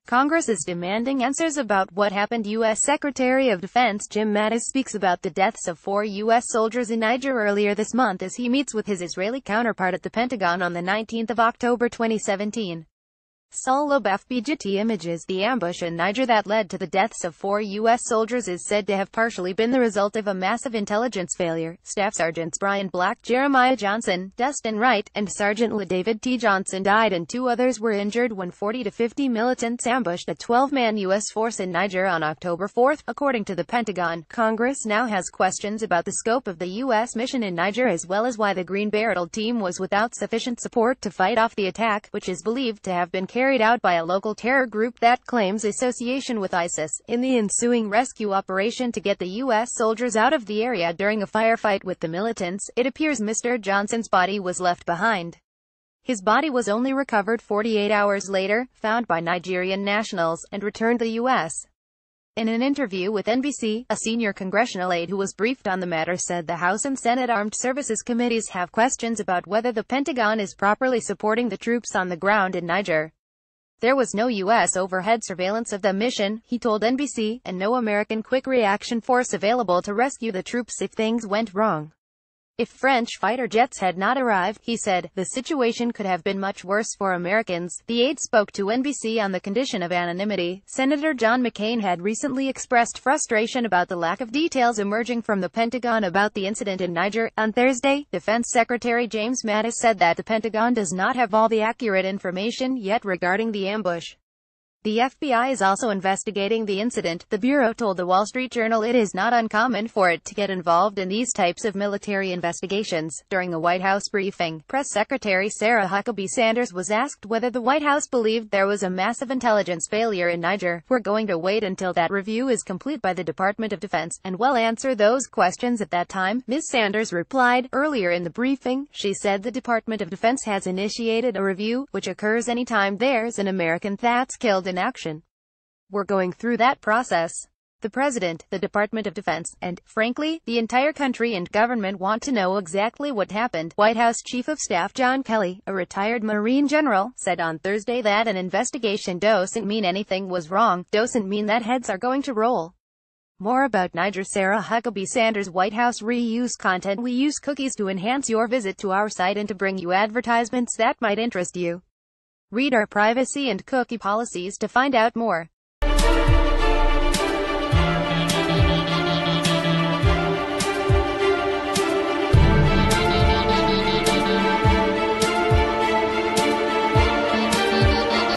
Congress is demanding answers about what happened. U.S. Secretary of Defense Jim Mattis speaks about the deaths of 4 U.S. soldiers in Niger earlier this month as he meets with his Israeli counterpart at the Pentagon on the 19th of October 2017. Solo FBGT images. The ambush in Niger that led to the deaths of 4 U.S. soldiers is said to have partially been the result of a massive intelligence failure. Staff Sergeants Brian Black, Jeremiah Johnson, Dustin Wright, and Sergeant LaDavid T. Johnson died and 2 others were injured when 40 to 50 militants ambushed a 12-man U.S. force in Niger on October 4, according to the Pentagon. Congress now has questions about the scope of the U.S. mission in Niger as well as why the Green Beret team was without sufficient support to fight off the attack, which is believed to have been carried out by a local terror group that claims association with ISIS. In the ensuing rescue operation to get the U.S. soldiers out of the area during a firefight with the militants, it appears Mr. Johnson's body was left behind. His body was only recovered 48 hours later, found by Nigerian nationals, and returned to the U.S. In an interview with NBC, a senior congressional aide who was briefed on the matter said the House and Senate Armed Services Committees have questions about whether the Pentagon is properly supporting the troops on the ground in Niger. There was no U.S. overhead surveillance of the mission, he told NBC, and no American quick reaction force available to rescue the troops if things went wrong. If French fighter jets had not arrived, he said, the situation could have been much worse for Americans. The aide spoke to NBC on the condition of anonymity. Senator John McCain had recently expressed frustration about the lack of details emerging from the Pentagon about the incident in Niger. On Thursday, Defense Secretary James Mattis said that the Pentagon does not have all the accurate information yet regarding the ambush. The FBI is also investigating the incident, the Bureau told the Wall Street Journal. It is not uncommon for it to get involved in these types of military investigations. During a White House briefing, Press Secretary Sarah Huckabee Sanders was asked whether the White House believed there was a massive intelligence failure in Niger. We're going to wait until that review is complete by the Department of Defense, and we'll answer those questions at that time, Ms. Sanders replied. Earlier in the briefing, she said the Department of Defense has initiated a review, which occurs anytime there's an American that's killed in action. We're going through that process. The President, the Department of Defense, and, frankly, the entire country and government want to know exactly what happened. White House Chief of Staff John Kelly, a retired Marine general, said on Thursday that an investigation doesn't mean anything was wrong, doesn't mean that heads are going to roll. More about Niger. Sarah Huckabee Sanders. White House reuse content. We use cookies to enhance your visit to our site and to bring you advertisements that might interest you. Read our privacy and cookie policies to find out more.